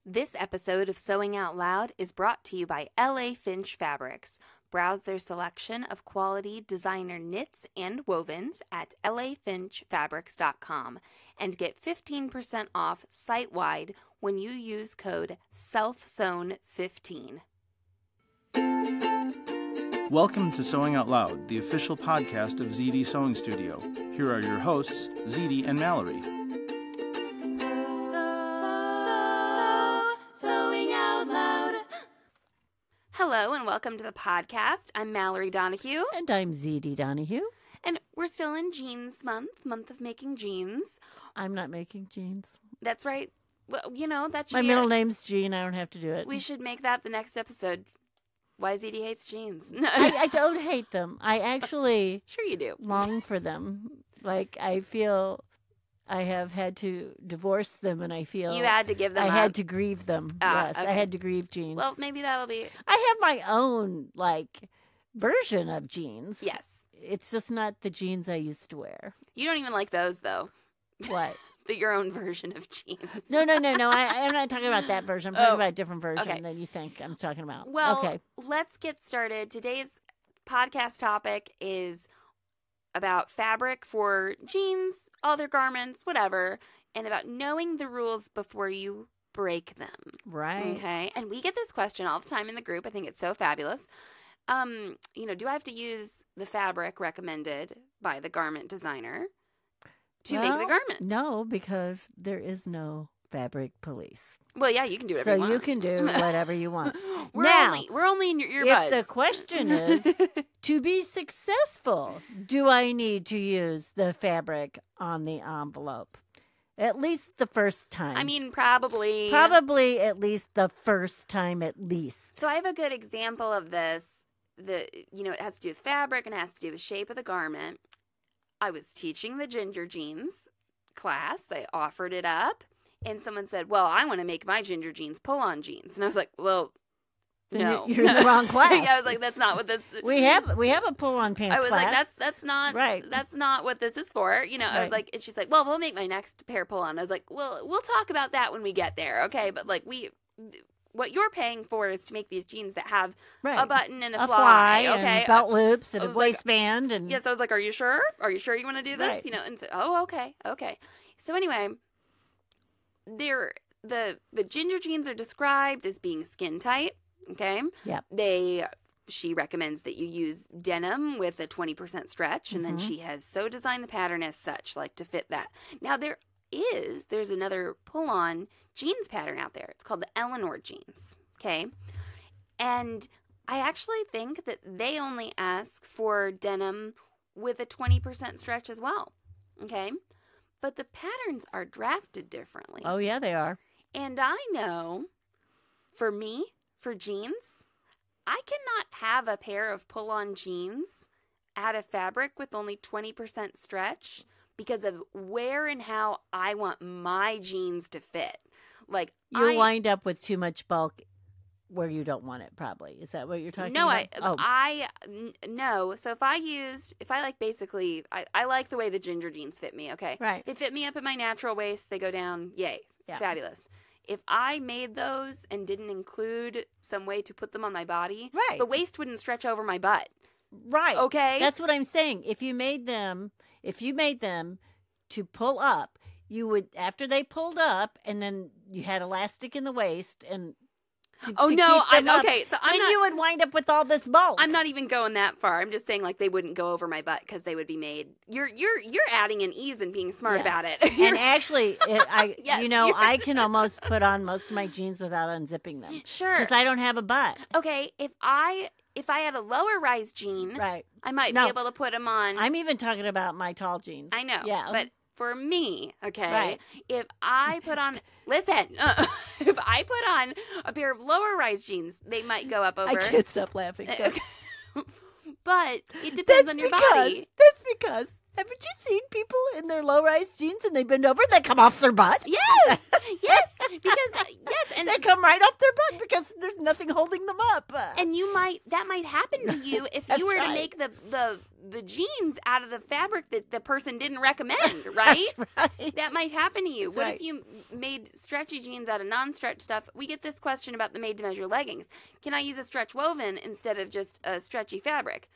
This episode of Sewing Out Loud is brought to you by LA Finch Fabrics. Browse their selection of quality designer knits and wovens at lafinchfabrics.com and get 15% off site-wide when you use code SELFSEWN15. Welcome to Sewing Out Loud, the official podcast of ZD Sewing Studio. Here are your hosts, ZD and Mallory. Sewing Out Loud. Hello and welcome to the podcast. I'm Mallory Donahue. And I'm ZD Donahue. And we're still in jeans month of making jeans. I'm not making jeans. That's right. Well, you know, that should My be middle name's Jean. I don't have to do it. We should make that the next episode. Why ZD hates jeans. I don't hate them. I actually Sure you do. long for them. Like, I feel I have had to divorce them, and I feel You had to give them I up. had to grieve them. Ah, Yes, okay. I had to grieve jeans. Well, maybe that'll be... I have my own, like, version of jeans. Yes. It's just not the jeans I used to wear. You don't even like those, though. What? Your own version of jeans. No. I'm not talking about that version. I'm talking about a different version okay. than you think I'm talking about. Well, okay. let's get started. Today's podcast topic is about fabric for jeans, other garments, whatever, and about knowing the rules before you break them. Right. Okay. And we get this question all the time in the group. I think it's so fabulous. Do I have to use the fabric recommended by the garment designer to make the garment? No, because there is no fabric police. Well, yeah, you can do whatever you want. So you can do whatever you want. we're Now, only in your earbuds. If the question is, to be successful, do I need to use the fabric on the envelope? At least the first time. I mean, probably. Probably at least the first time at least. So I have a good example of this. It has to do with fabric and it has to do with shape of the garment. I was teaching the ginger jeans class. I offered it up. And someone said, well, I want to make my ginger jeans pull-on jeans. And I was like, well, no. You're in the wrong class. Yeah, I was like, that's not what this... We have a pull-on pants I was class. like, that's not right. That's not what this is for. I Right. was like, and she's like, well, we'll make my next pair pull-on. I was like, well, we'll talk about that when we get there, okay? But like what you're paying for is to make these jeans that have Right. a button and a fly, okay? and belt loops and I a was like- waistband. And Yes, I was like, are you sure? Are you sure you want to do this? Right. And so, okay. So anyway, the ginger jeans are described as being skin tight, okay? Yep. She recommends that you use denim with a 20% stretch, and then Mhm. she has so designed the pattern as such, like to fit that. Now there's another pull-on jeans pattern out there. It's called the Eleanor jeans, okay? And I actually think that they only ask for denim with a 20% stretch as well, okay? But the patterns are drafted differently. Oh, yeah, they are. And I know, for me, for jeans, I cannot have a pair of pull-on jeans out of fabric with only 20% stretch because of where and how I want my jeans to fit. Like You'll wind up with too much bulk where you don't want it, probably. Is that what you're talking about? No. So if I like the way the ginger jeans fit me, okay? Right. They fit me up at my natural waist. They go down. Yay. Yeah. Fabulous. If I made those and didn't include some way to put them on my body, Right. the waist wouldn't stretch over my butt. Right. Okay? That's what I'm saying. If you made them to pull up, you would, after they pulled up, and then you had elastic in the waist, and to Oh, keep no. them up, Okay. So then you would wind up with all this bulk. I'm not even going that far. I'm just saying, like, they wouldn't go over my butt because they would be made. You're adding an ease and being smart Yeah. about it. And actually, Yes, I can almost put on most of my jeans without unzipping them Sure. because I don't have a butt. Okay. If I had a lower rise jean, Right. I might No. be able to put them on. I'm even talking about my tall jeans. I know. Yeah. But for me, okay, Right. if I put on, if I put on a pair of lower rise jeans, they might go up over. I can't stop laughing. Okay. But it depends on your body. That's because. Haven't you seen people in their low-rise jeans and they bend over and they come off their butt? Yes, yes, because yes, And They come right off their butt because there's nothing holding them up. and that might happen to you if That's you were to right. make the jeans out of the fabric that the person didn't recommend, right? That's right. That might happen to you. That's What right. if you made stretchy jeans out of non-stretch stuff? We get this question about the made-to-measure leggings. Can I use a stretch woven instead of just a stretchy fabric?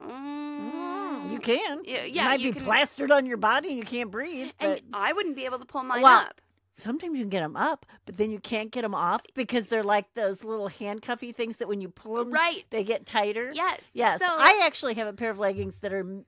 You can. Yeah, You yeah, might you be can- plastered on your body and you can't breathe. And But I wouldn't be able to pull mine Well, up. sometimes you can get them up, but then you can't get them off because they're like those little handcuffy things that when you pull them, Right. they get tighter. Yes. Yes. So, I actually have a pair of leggings that are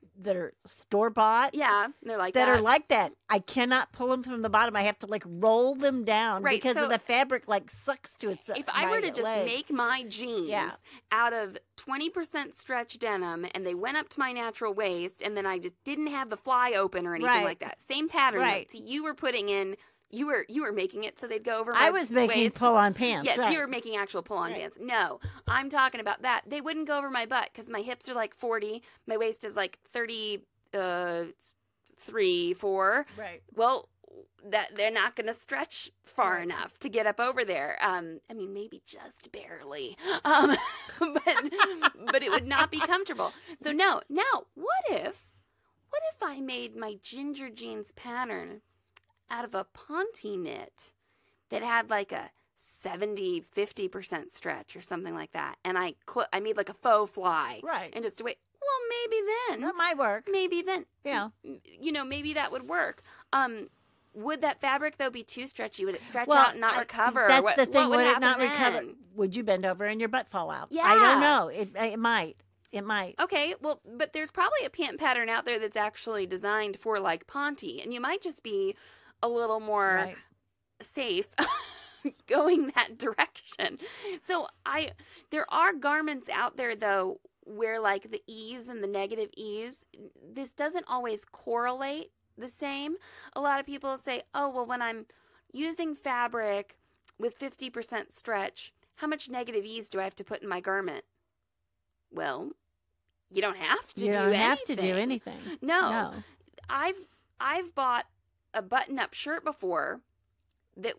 store bought. yeah, they're like That that. are like that. I cannot pull them from the bottom. I have to like roll them down Right, because so of the fabric like sucks to its. If I were to just make my jeans Yeah. out of 20% stretch denim and they went up to my natural waist and then I just didn't have the fly open or anything Right. like that. Same pattern Right. that you were putting in. You were making it so they'd go over my I was making waist. pull-on pants. Yes, right. you were making actual pull-on Right. pants. No, I'm talking about that. They wouldn't go over my butt because my hips are like 40. My waist is like 33, 4. Right. Well, that they're not going to stretch far Right. enough to get up over there. I mean, maybe just barely, but it would not be comfortable. So no. Now, what if I made my ginger jeans pattern out of a Ponte knit that had like a 50% stretch or something like that, and I made like a faux fly, Right. and just wait. Well, maybe then. That might work. Maybe then. Yeah. Maybe that would work. Would that fabric though be too stretchy? Would it stretch Well, out and not recover? That's What- the thing. What Would would it not happen recover? then? Would you bend over and your butt fall out? I Yeah. don't know. It might. It might. Okay, well, but there's probably a pant pattern out there that's actually designed for like Ponte, and you might just be a little more Right. safe going that direction. So there are garments out there though where like the ease and the negative ease, this doesn't always correlate the same. A lot of people say, oh, well, when I'm using fabric with 50% stretch, how much negative ease do I have to put in my garment? Well, you don't have to You do don't anything. have to do anything. No. I've bought a button-up shirt before that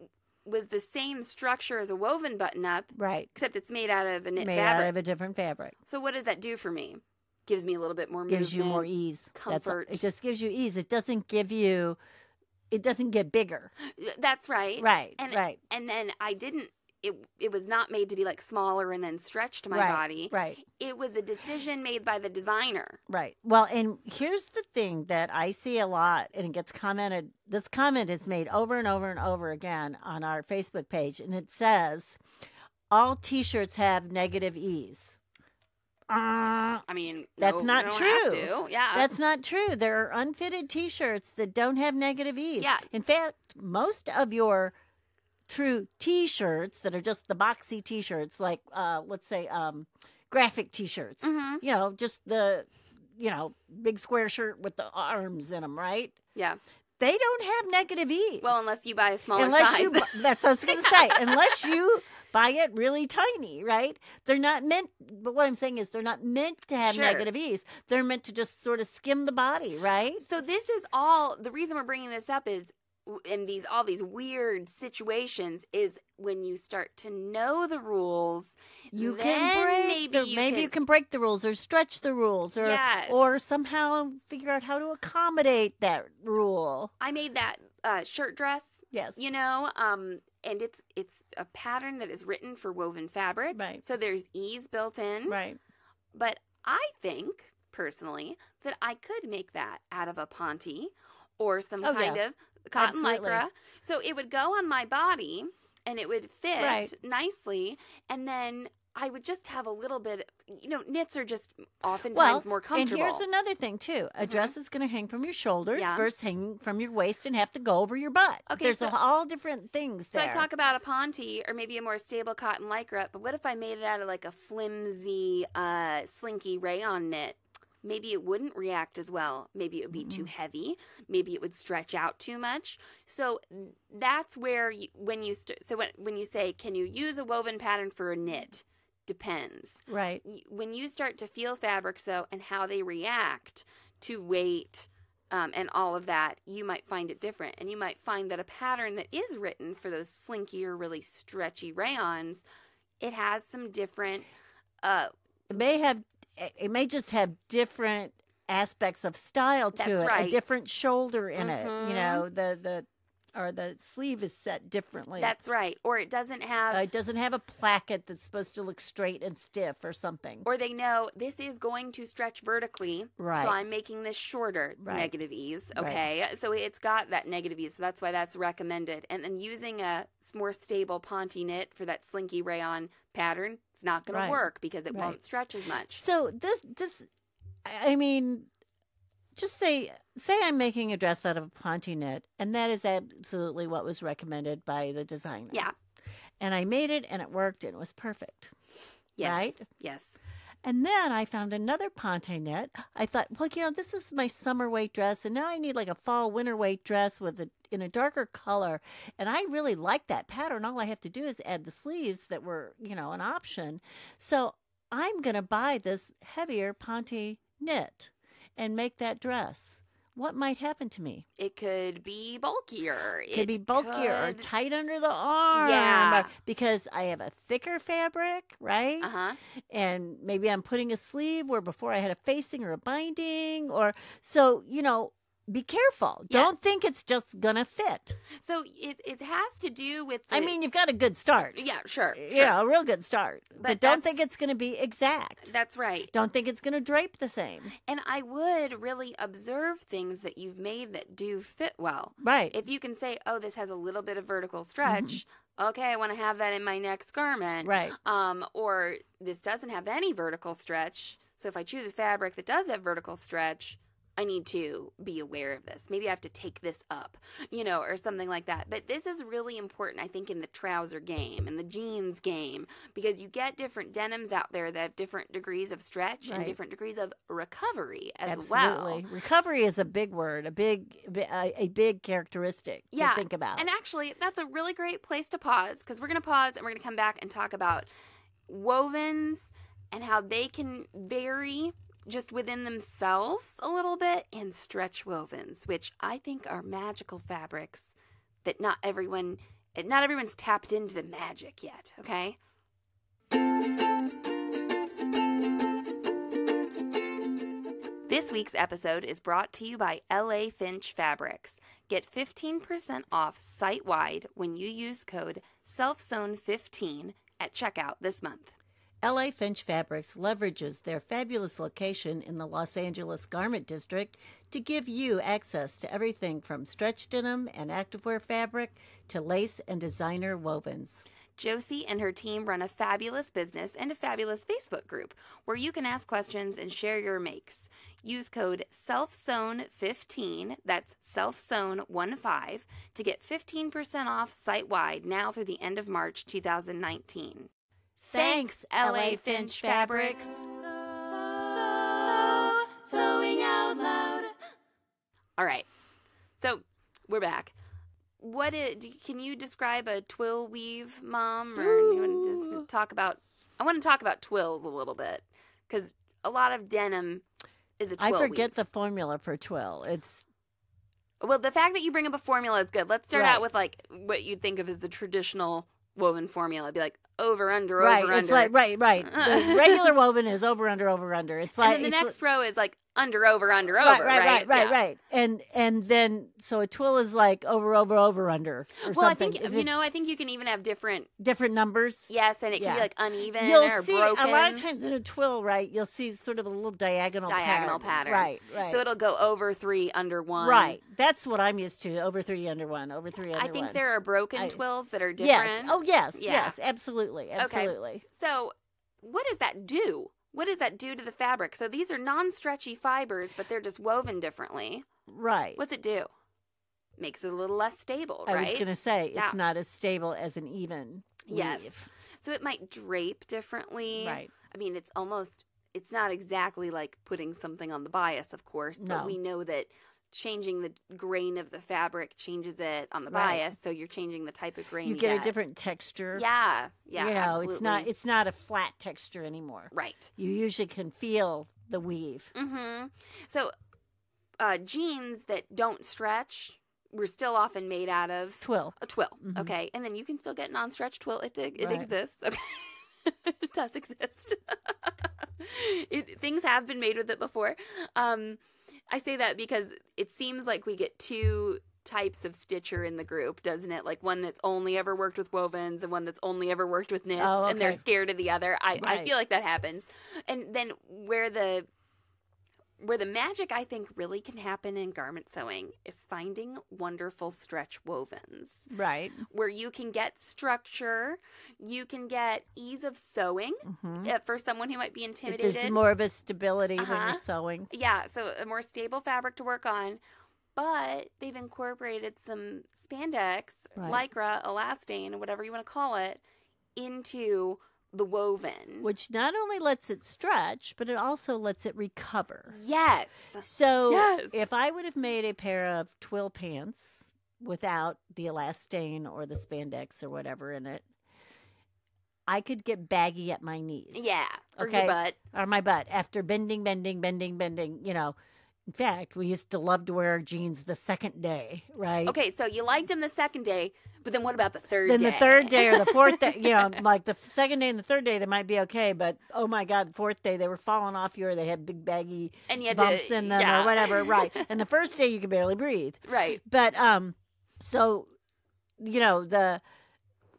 was the same structure as a woven button-up, Right. except it's made out of a knit Made fabric. out of a different fabric. So what does that do for me? Gives me a little bit more Gives you more movement, ease. That's all. comfort. It just gives you ease. It doesn't give you. It doesn't get bigger. That's right. Right. And right. and then I didn't. It was not made to be like smaller and then stretch to my Right, body. Right. It was a decision made by the designer. Right. Well, and here's the thing that I see a lot, and it gets commented. This comment is made over and over and over again on our Facebook page, and it says, "All T-shirts have negative ease." I mean, That's no, not you don't have true. to. Yeah. That's not true. There are unfitted T-shirts that don't have negative ease. Yeah. In fact, most of your true T-shirts that are just the boxy T-shirts, like let's say graphic T-shirts, Mhm. just the big square shirt with the arms in them, right? Yeah. They don't have negative ease. Well, unless you buy a smaller unless size. you, that's what I was going to say. Unless you buy it really tiny, right? They're not meant. But what I'm saying is, they're not meant to have Sure. negative ease. They're meant to just sort of skim the body, right? So this is all the reason we're bringing this up is in all these weird situations is when you start to know the rules. You then can break. maybe You can break the rules or stretch the rules, or Yes. or somehow figure out how to accommodate that rule. I made that shirt dress, Yes. and it's a pattern that is written for woven fabric. Right. So there's ease built in. Right. But I think personally that I could make that out of a Ponte or some Oh, kind yeah. of cotton Absolutely. lycra. So it would go on my body and it would fit Right. nicely. And then I would just have a little bit, knits are just oftentimes more comfortable. And here's another thing too: a dress is going to hang from your shoulders Yeah. versus hanging from your waist and have to go over your butt. Okay, There's so- all different things So there. I talk about a Ponte or maybe a more stable cotton lycra, but what if I made it out of like a flimsy, slinky rayon knit? Maybe it wouldn't react as well. Maybe it would be too heavy. Maybe it would stretch out too much. So that's where when you say, can you use a woven pattern for a knit? Depends. Right. When you start to feel fabrics though and how they react to weight, and all of that, you might find it different. And you might find that a pattern that is written for those slinkier, really stretchy rayons, it has some different... It may just have different aspects of style to That's it, right. a different shoulder in it. Mhm. You know, the sleeve is set differently. That's right. Or it doesn't have... It doesn't have a placket that's supposed to look straight and stiff or something. Or they know this is going to stretch vertically, Right. so I'm making this shorter, Right. negative ease, Right. okay? So it's got that negative ease, so that's why that's recommended. And then using a more stable Ponte knit for that slinky rayon pattern, it's not going Right. to work because it Right. won't stretch as much. So this, I mean, just say I'm making a dress out of a Ponte knit, and that is absolutely what was recommended by the designer. Yeah. And I made it, and it worked, and it was perfect. Yes. Right? Yes. And then I found another Ponte knit. I thought, well, this is my summer weight dress, and now I need like a fall winter weight dress in a darker color. And I really like that pattern. All I have to do is add the sleeves that were, an option. So I'm going to buy this heavier Ponte knit and make that dress. What might happen to me? It could be bulkier. Could be bulkier or could- tight under the arm. Yeah. Because I have a thicker fabric, right? Uh-huh. And maybe I'm putting a sleeve where before I had a facing or a binding, or so, be careful. Yes. Don't think it's just gonna fit. So it has to do with I mean, you've got a good start. yeah, sure. Yeah, a real good start. But don't think that's- it's gonna be exact. That's right. Don't think it's gonna drape the same. And I would really observe things that you've made that do fit well. Right. If you can say, oh, this has a little bit of vertical stretch, okay, I want to have that in my next garment. Right. Or this doesn't have any vertical stretch. So if I choose a fabric that does have vertical stretch, I need to be aware of this. Maybe I have to take this up, or something like that. But this is really important, I think, in the trouser game and the jeans game, because you get different denims out there that have different degrees of stretch and Right. different degrees of recovery as Absolutely. well. Recovery is a big word, a big characteristic Yeah, to think about. And actually, that's a really great place to pause, because we're going to pause and we're going to come back and talk about wovens and how they can vary just within themselves a little bit, and stretch wovens, which I think are magical fabrics that not everyone's tapped into the magic yet, okay? This week's episode is brought to you by LA Finch Fabrics. Get 15% off site-wide when you use code SELFSEWN15 at checkout this month. LA Finch Fabrics leverages their fabulous location in the Los Angeles Garment District to give you access to everything from stretch denim and activewear fabric to lace and designer wovens. Josie and her team run a fabulous business and a fabulous Facebook group where you can ask questions and share your makes. Use code SELFSEWN15, that's SELFSEWN15, to get 15% off site-wide now through the end of March 2019. Thanks, LA Finch Fabrics. Sewing out loud. All right, so we're back. Can you describe a twill weave, Mom? Or you want to just talk about? I want to talk about twills a little bit, because a lot of denim is a twill I forget weave. the formula for twill. It's Well, the fact that you bring up a formula is good. Let's start Right. out with like what you'd think of as the traditional woven formula. It'd be like over, under, right. over, It's under. like right. The regular woven is over, under, over, under. It's like And then the it's next row is like under, over, under, right, over, right? Yeah. right. And then so a twill is like over, over, under or Well, something. I think Is it I think you can even have different. different numbers. Yes, and it can Yeah. be like uneven You'll or see broken. a lot of times in a twill, right? You'll see sort of a little diagonal pattern. Right. So it'll go over 3, under 1. Right. That's what I'm used to. Over 3, under 1. Over 3, under 1. I think there are broken I- twills that are Yes. different. Oh, yes. Yeah. Yes. Absolutely. Absolutely. So, what does that do? What does that do to the fabric? So these are non-stretchy fibers, but they're just woven differently. Right. What's it do? Makes it a little less stable, I right? was going to say Yeah. it's not as stable as an even Yes. weave. So it might drape differently. Right. I mean, it's not exactly like putting something on the bias, of course, but No. we know that changing the grain of the fabric changes it on the Right. bias, so you're changing the type of grain You get a different texture. Yeah, It's absolutely. it's not a flat texture anymore. Right. You usually can feel the weave. Mm-hmm. So jeans that don't stretch were still often made out of Twill. a twill. Mhm. Okay. And then you can still get non-stretch twill. It Right. exists. Okay. It does exist. Things have been made with it before. I say that because it seems like we get two types of stitcher in the group, doesn't it? Like one that's only ever worked with wovens and one that's only ever worked with knits, Oh, and they're okay. scared of the other. I Right. feel like that happens. And then where the magic, I think, really can happen in garment sewing is finding wonderful stretch wovens Right. where you can get structure, you can get ease of sewing for someone who might be If intimidated. there's more of a stability when Uh-huh. you're sewing. Yeah, so a more stable fabric to work on, but they've incorporated some spandex, Right. lycra, elastane, whatever you want to call it, into the woven. Which not only lets it stretch, but it also lets it recover. Yes. So Yes. if I would have made a pair of twill pants without the elastane or the spandex or whatever in it, I could get baggy at my knees. Yeah. Or Okay. your butt. Or my butt after bending. In fact, we used to love to wear jeans the second day, right? Okay, so you liked them the second day, but then what about the third Then day? the third day or the fourth day, like the second day and the third day, they might be okay. But oh my God, the fourth day, they were falling off you or they had big baggy And you had bumps to, in them yeah. or whatever. Right. And the first day, you could barely breathe. Right. But so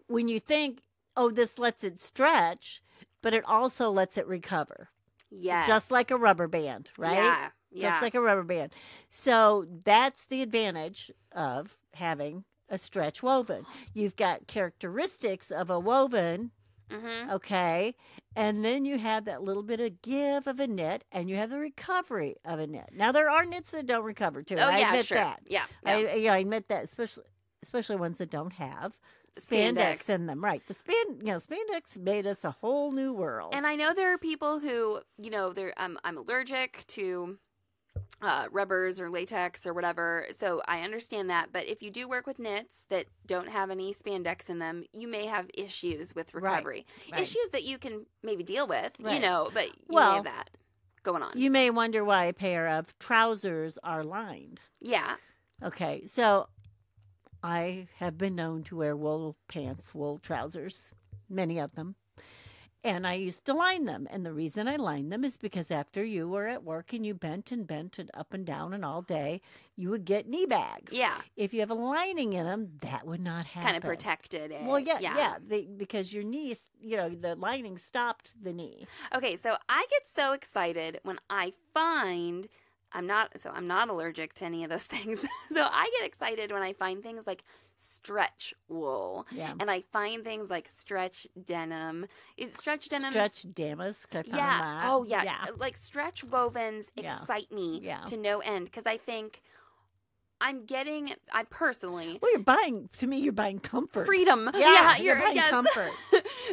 when you think, oh, this lets it stretch, but it also lets it recover, Yes. just like a rubber band, right? Yeah. Yeah. Just like a rubber band. So that's the advantage of having a stretch woven. You've got characteristics of a woven, Mm-hmm. okay, and then you have that little bit of give of a knit, and you have the recovery of a knit. Now there are knits that don't recover too. Oh, I yeah, admit sure. that. Yeah. I admit that, especially ones that don't have spandex in them. Right. The spandex made us a whole new world. And I know there are people who, I'm allergic to rubbers or latex or whatever, so I understand that. But if you do work with knits that don't have any spandex in them, you may have issues with recovery. Right. Issues that you can maybe deal with, Right. but you may Well, have that going on. You may wonder why a pair of trousers are lined. Yeah. Okay, so I have been known to wear wool pants, wool trousers, many of them. And I used to line them. And the reason I lined them is because after you were at work and you bent and up and down and all day, you would get knee bags. Yeah. If you have a lining in them, that would not happen. Kind of protected it. Well, yeah. Because your knee, the lining stopped the knee. Okay, so I get so excited when I find I'm not allergic to any of those things. So I get excited when I find things like stretch wool. Yeah. And I find things like stretch denim. Stretch denim. Stretch damask. I found Yeah. that. Oh, yeah. Like stretch wovens Yeah. excite me Yeah. to no end because I think I personally Well, you're buying comfort. freedom. Yeah, you're buying yes. comfort.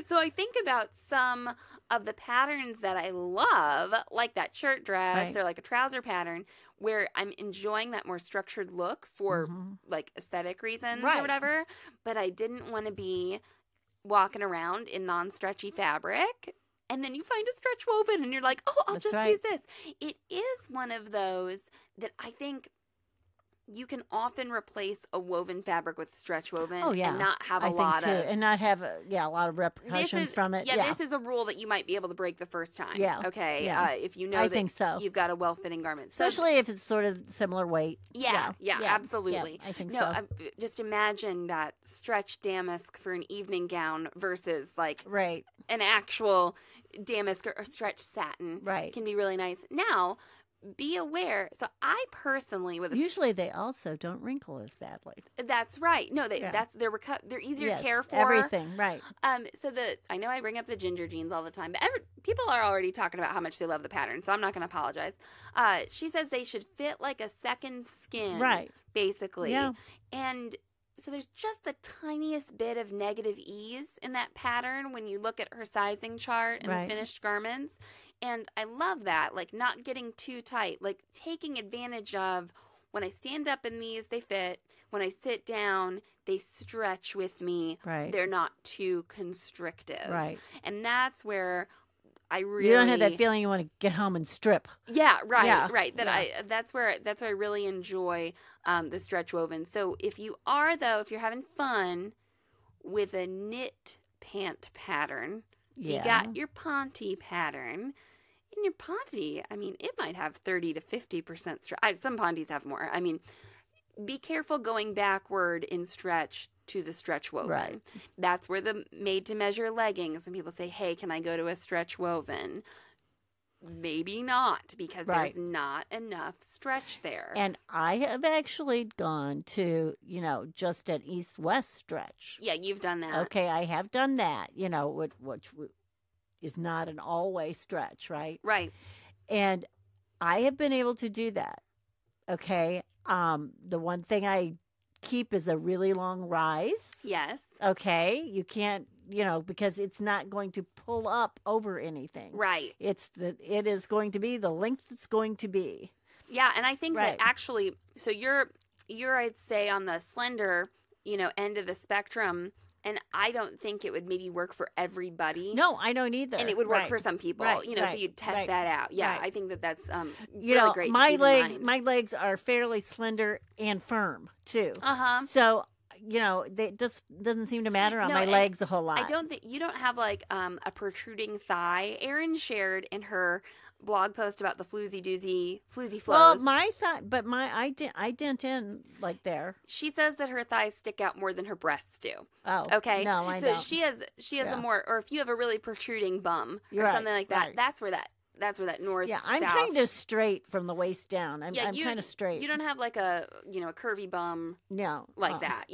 So I think about some of the patterns that I love, like that shirt dress Right. or like a trouser pattern, where I'm enjoying that more structured look for like aesthetic reasons Right. or whatever. But I didn't want to be walking around in non-stretchy fabric. And then you find a stretch woven and you're like, oh, I'll That's just right. use this. It is one of those that I think you can often replace a woven fabric with stretch woven Oh, yeah. and not have a I lot think so. of And not have a lot of repercussions from it. Yeah, this is a rule that you might be able to break the first time. Yeah, Okay. yeah. If you know I that think so. you've got a well-fitting garment. So, Especially if it's sort of similar weight. yeah, absolutely. Yeah, I think no, so. just imagine that stretch damask for an evening gown versus like Right. an actual damask or stretch satin. Right. Can be really nice. Now, be aware. So I personally with a Usually they also don't wrinkle as badly. that's right. No, Yeah. they're easier Yes, to care for. everything. Right. So I know I bring up the ginger jeans all the time, but people are already talking about how much they love the pattern, so I'm not going to apologize. She says they should fit like a second skin, Right. basically. Yeah. And so there's just the tiniest bit of negative ease in that pattern when you look at her sizing chart and Right. the finished garments. And I love that, like not getting too tight, like taking advantage of when I stand up in these, they fit. When I sit down, they stretch with me. Right. They're not too constrictive. Right. And that's where I really You don't have that feeling you want to get home and strip. Yeah, right, Yeah, right. yeah. That's where I really enjoy the stretch woven. So if you're having fun with a knit pant pattern, if you got your Ponte pattern. In your Ponte, I mean, it might have 30 to 50% stretch. Some Pontes have more. I mean, be careful going backward in stretch to the stretch woven. Right. That's where the made-to-measure leggings, when people say, hey, can I go to a stretch woven? Maybe not, because Right. there's not enough stretch there. And I have actually gone to, just an east-west stretch. Yeah, you've done that. Okay, I have done that, which is not an all-way stretch, right? Right. And I have been able to do that. Okay. The one thing I keep is a really long rise. Yes. Okay. You can't, because it's not going to pull up over anything. Right. It is going to be the length it's going to be. Yeah, and I think Right. that actually, so you're I'd say on the slender, end of the spectrum, and I don't think it would maybe work for everybody. No, I don't either. And it would work Right. for some people, Right, so right, you test right, that out. Yeah, right. I think that's You really know, great my to keep legs, in mind. my legs are fairly slender and firm too. Uh-huh. So, they just doesn't seem to matter on No, my and legs a whole lot. I don't think you don't have like a protruding thigh. Erin shared in her blog post about the floozy flows. Well, my thigh, but I dent in like there. She says that her thighs stick out more than her breasts do. Oh, Okay. No, I so don't. she has Yeah. a more, or if you have a really protruding bum You're or right, something like that, right. that's where that north. Yeah, I'm south. kind of straight from the waist down. I'm you kind of straight. You don't have like a a curvy bum No, like that.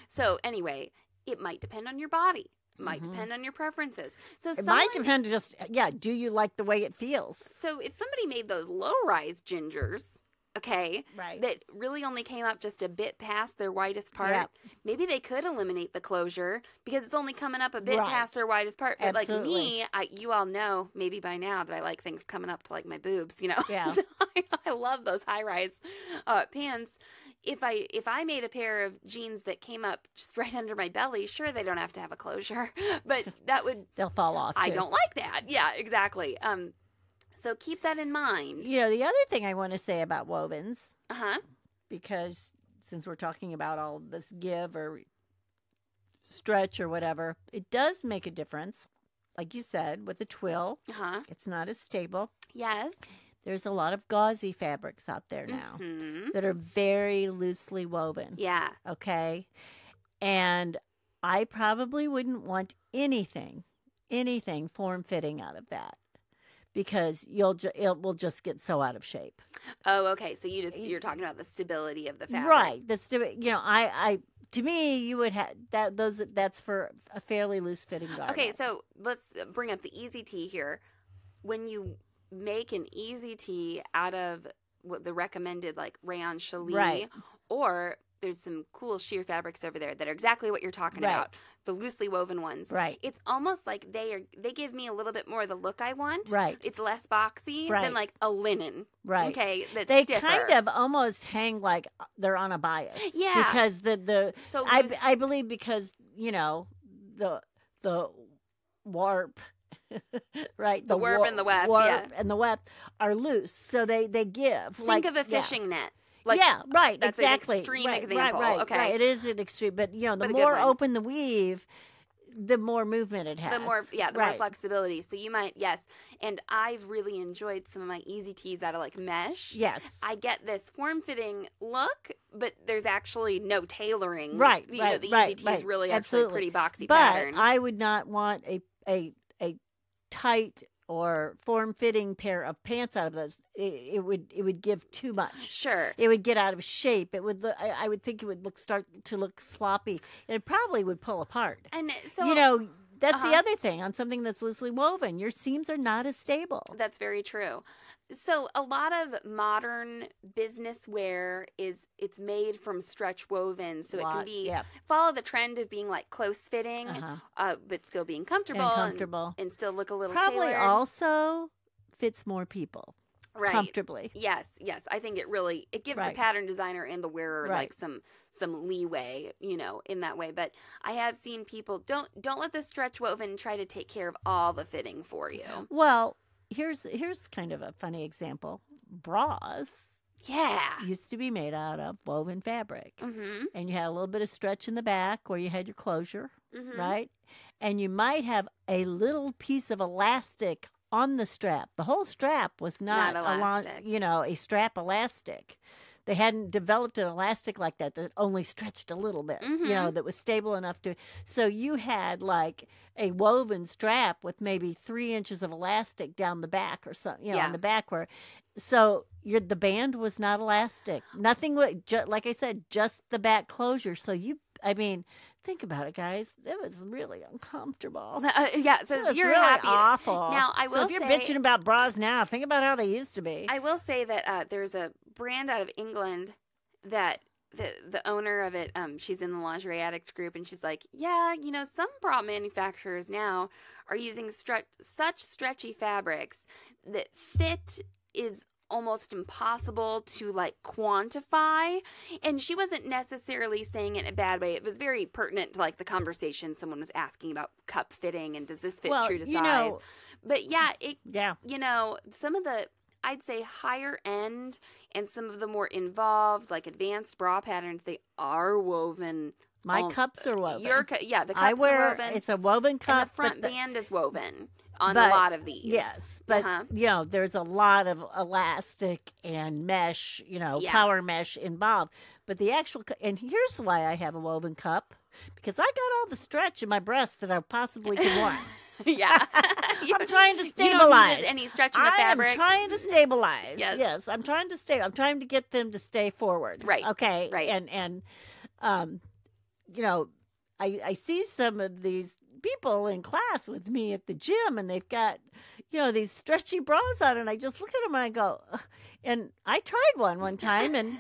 So anyway, it might depend on your body. Might Mhm. depend on your preferences. So It might depend just do you like the way it feels? So if somebody made those low-rise gingers, okay, Right. that really only came up just a bit past their widest part, Yep. maybe they could eliminate the closure because it's only coming up a bit Right. past their widest part. But like Absolutely. me, you all know maybe by now that I like things coming up to like my boobs, Yeah. So I love those high-rise pants. If I made a pair of jeans that came up just right under my belly, sure, they don't have to have a closure, but that would They'll fall off. I too. don't like that. Yeah, exactly. So keep that in mind. The other thing I want to say about wovens, Uh-huh. because since we're talking about all this give or stretch or whatever, it does make a difference. Like you said, with a twill, Uh-huh. it's not as stable. Yes. There's a lot of gauzy fabrics out there now Mhm. that are very loosely woven. Yeah. Okay. And I probably wouldn't want anything form fitting out of that because it will just get so out of shape. Oh, okay. So you're talking about the stability of the fabric. Right. I to me, you would have that's for a fairly loose fitting garment. Okay, so let's bring up the easy tee here. When you make an easy tee out of what the recommended like rayon challis, Right. or there's some cool sheer fabrics over there that are exactly what you're talking Right. about, the loosely woven ones. Right. It's almost like they give me a little bit more the look I want. Right. It's less boxy Right. than like a linen. Right. Okay. That's They stiffer. kind of almost hang like they're on a bias. Yeah. Because the So I loose- believe because the warp right The warp and the weft, warp yeah. and the weft are loose, so they give. Think of a fishing net. Like, yeah, right, that's an exactly. extreme right, example. Right, Okay. right. It is an extreme, but the But a good more one. open the weave, the more movement it has. The more more Right. flexibility. So you might, yes. And I've really enjoyed some of my easy tees out of like mesh. Yes. I get this form-fitting look, but there's actually no tailoring. Right, You know, right, the easy right, tee is right. really Absolutely. actually a pretty boxy But pattern. I would not want a tight or form-fitting pair of pants out of those. It would give too much. Sure. It would get out of shape. It would. I would think it would start to look sloppy, and it probably would pull apart. And so That's the Uh-huh. other thing on something that's loosely woven. Your seams are not as stable. that's very true. So a lot of modern business wear it's made from stretch woven, so it can be Yep. follow the trend of being like close fitting, Uh-huh. but still being comfortable And comfortable. and still look a little Probably tailored. also fits more people. Right. comfortably. Yes, yes. I think it gives the Right. pattern designer and the wearer Right. like some leeway, in that way. But I have seen people don't let the stretch woven try to take care of all the fitting for you. Well, here's kind of a funny example. Bras Yeah. used to be made out of woven fabric. Mhm. And you had a little bit of stretch in the back where you had your closure, Mhm. right? And you might have a little piece of elastic on the strap. The whole strap was not, Not along, elastic. a strap elastic. They hadn't developed an elastic like that only stretched a little bit, Mhm. that was stable enough to. So you had like a woven strap with maybe 3 inches of elastic down the back or something, Yeah. on the back where. So the band was not elastic. Nothing would, like I said, just the back closure. So think about it, guys. It was really uncomfortable. Yeah, so It if was you're really happy awful. Now, I So will if you're say bitching about bras now, think about how they used to be. I will say that there's a brand out of England that the owner of it, she's in the Lingerie Addict group, and she's like, yeah, some bra manufacturers now are using such stretchy fabrics that fit is almost impossible to like quantify. And she wasn't necessarily saying it in a bad way. It was very pertinent to like the conversation someone was asking about cup fitting and does this fit Well, true to size. But yeah, Yeah. some of the, I'd say, higher end and some of the more involved, like advanced bra patterns, they are woven. My cups are woven. The cups I wear, are woven. it's a woven cup. And the front but band is woven on a but- lot of these. Yes, but Uh-huh. there's a lot of elastic and mesh, Yeah. power mesh involved. But the actual, and here's why I have a woven cup, because I got all the stretch in my breasts that I possibly could want. Yeah. I'm trying to You don't stabilize. need any stretch in the fabric. I'm trying to stabilize. Yes. I'm trying to stay. I'm trying to get them to stay forward. Right, Okay. right. And I see some of these people in class with me at the gym, and they've got, these stretchy bras on, and I just look at them and I go, ugh. And I tried one time, and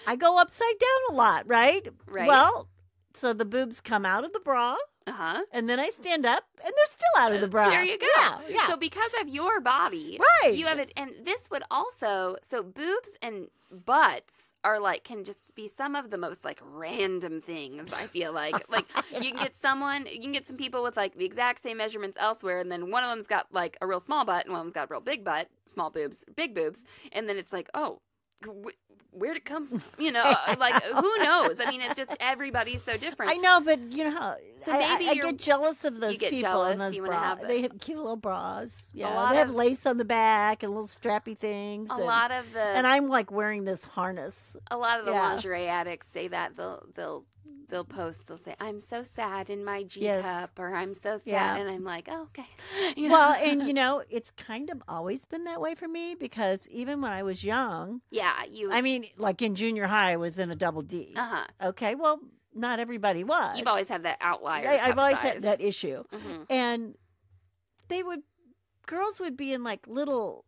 I go upside down a lot, right? Right. Well, so the boobs come out of the bra. Uh-huh. And then I stand up, and they're still out of the bra. There you go. Yeah. So because of your body, Right. you have it, and this would also, so boobs and butts are like, can just be some of the most like random things, I feel like. Like you can get some people with like the exact same measurements elsewhere, and then one of them's got like a real small butt, and one of them's got a real big butt, small boobs, big boobs, and then it's like, oh, where'd it come from? Like who knows? I mean, it's just everybody's so different. I know, but how? So I maybe get jealous of those you get people jealous, in those you wanna bras. have They have cute little bras. Yeah, lot they have of- lace on the back and little strappy things. A lot of the and I'm like wearing this harness. yeah. yeah. addicts say that they'll post, they'll say, I'm so sad in my G Yes. cup, or I'm so sad, Yeah. and I'm like, oh, okay. Well, and it's kind of always been that way for me, because even when I was young, yeah, you. I mean, like in junior high, I was in a double D. Uh-huh. Okay, well, not everybody was. You've always had that outlier. I've cup always size. had that issue. Mhm. And girls would be in like little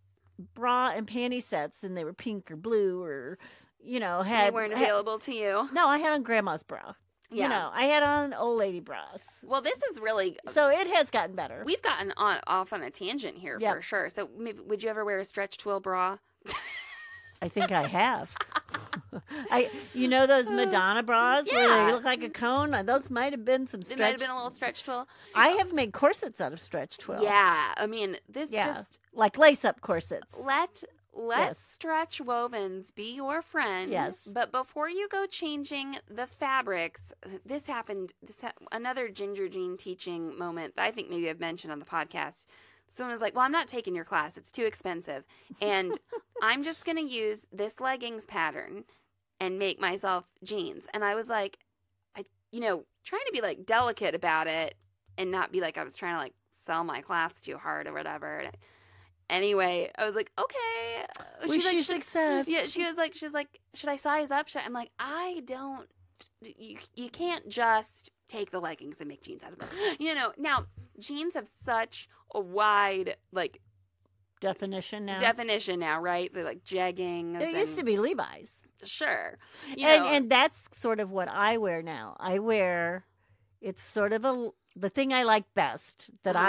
bra and panty sets, and they were pink or blue, or, They had. weren't available to you. No, I had on grandma's bra. Yeah. I had on old lady bras. Well, this is really. So it has gotten better. We've gotten off on a tangent here Yep. for sure. So maybe, would you ever wear a stretch twill bra? I think I have. Those Madonna bras where Yeah. they look like a cone? Those might have been some It stretch. might have been a little stretch twill. I have made corsets out of stretch twill. Yeah, I mean, this Yeah. just Like lace up corsets. let Yes. stretch wovens be your friend. Yes. But before you go changing the fabrics, this happened. Another Ginger Jean teaching moment that I think maybe I've mentioned on the podcast. Someone was like, well, I'm not taking your class. It's too expensive. And I'm just going to use this leggings pattern and make myself jeans. And I was like, trying to be like delicate about it and not be like I was trying to like sell my class too hard or whatever. Anyway, I was like, okay. Wish you "Should-" success. Yeah, she was like, should I size up? I'm like, I don't. You can't just take the leggings and make jeans out of them. Now jeans have such a wide like Definition now. definition now, right? So like jeggings. It used to be Levi's. Sure. And that's sort of what I wear now. It's sort of the thing I like best that Uh-huh.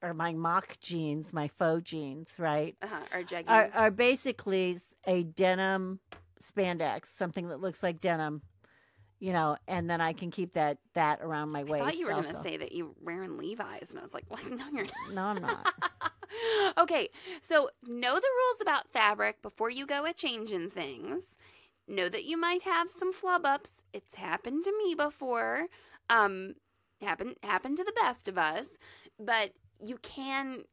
or my mock jeans, my faux jeans, right, Or jeggings. are basically a denim spandex, something that looks like denim, and then I can keep that around my waist. I thought you were going to also. say that you were wearing Levi's, and I was like, what? No, you're not. No, I'm not. Okay, so know the rules about fabric before you go a changing things. Know that you might have some flub ups. It's happened to me before. Happened to the best of us, but you can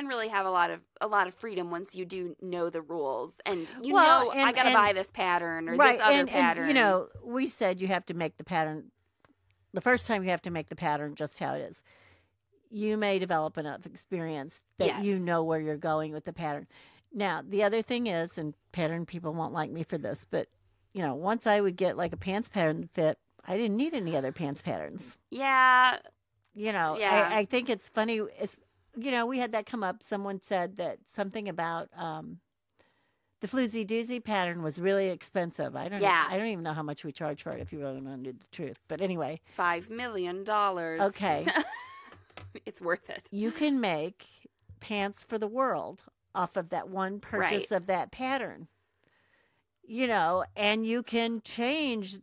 really have a lot of freedom once you do know the rules, and I gotta buy this pattern or right, this other and, pattern. And, we said you have to make the pattern. The first time you have to make the pattern just how it is. You may develop enough experience that Yes. you know where you're going with the pattern. Now, the other thing is, and pattern people won't like me for this, but once I would get like a pants pattern that fit, I didn't need any other pants patterns. Yeah. Yeah. I think it's funny. It's we had that come up. Someone said that something about the floozy doozy pattern was really expensive. I don't even know how much we charge for it if you really want to know the truth. But anyway, $5 million. okay. It's worth it. You can make pants for the world off of that one purchase of that pattern. And you can change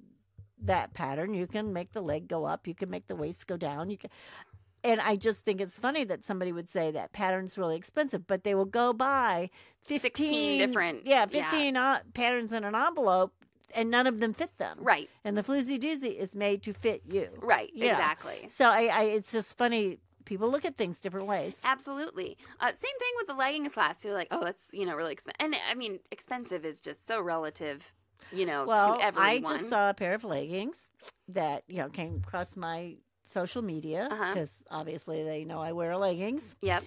that pattern. You can make the leg go up. You can make the waist go down. And I just think it's funny that somebody would say that pattern's really expensive, but they will go buy 16 different. 15 patterns in an envelope, and none of them fit them. Right. And the floozy doozy is made to fit you. Right. Yeah. Exactly. So it's just funny. People look at things different ways. Absolutely. Same thing with the leggings class. You're like, oh, that's really expensive. And I mean, expensive is just so relative, to everyone. I just saw a pair of leggings that came across my social media because obviously they know I wear leggings. Yep.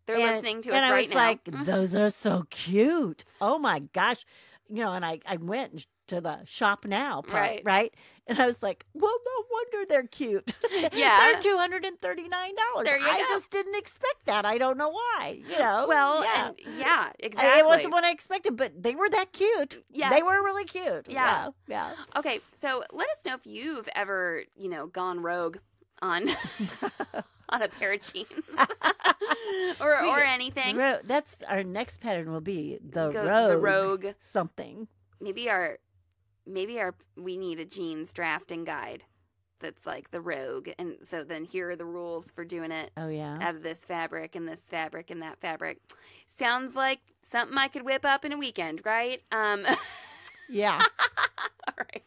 They're listening to us and right now. I was like, those are so cute. Oh my gosh. And I went to the shop now part, right? And I was like, well, no wonder they're cute. Yeah. They're $239. There you I go. just didn't expect that. I don't know why, Well, yeah. and exactly. It wasn't what I expected, but they were that cute. Yes. They were really cute. Yeah. Yeah. Okay, so let us know if you've ever, gone rogue on on a pair of jeans or anything. That's our next pattern will be the The rogue. rogue. Something. Maybe we need a jeans drafting guide that's like the rogue, and so then here are the rules for doing it Oh yeah. out of this fabric and this fabric and that fabric. Sounds like something I could whip up in a weekend, right? Yeah. All right.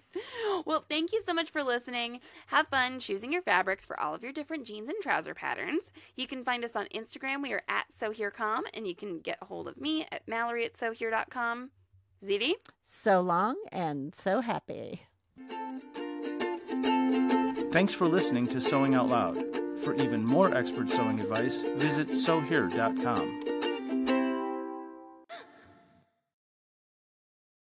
Well, thank you so much for listening. Have fun choosing your fabrics for all of your different jeans and trouser patterns. You can find us on Instagram. We are at SoHereCom, and you can get a hold of me at Mallory@SoHere.com. ZD? So long and so happy. Thanks for listening to Sewing Out Loud. For even more expert sewing advice, visit sewhere.com.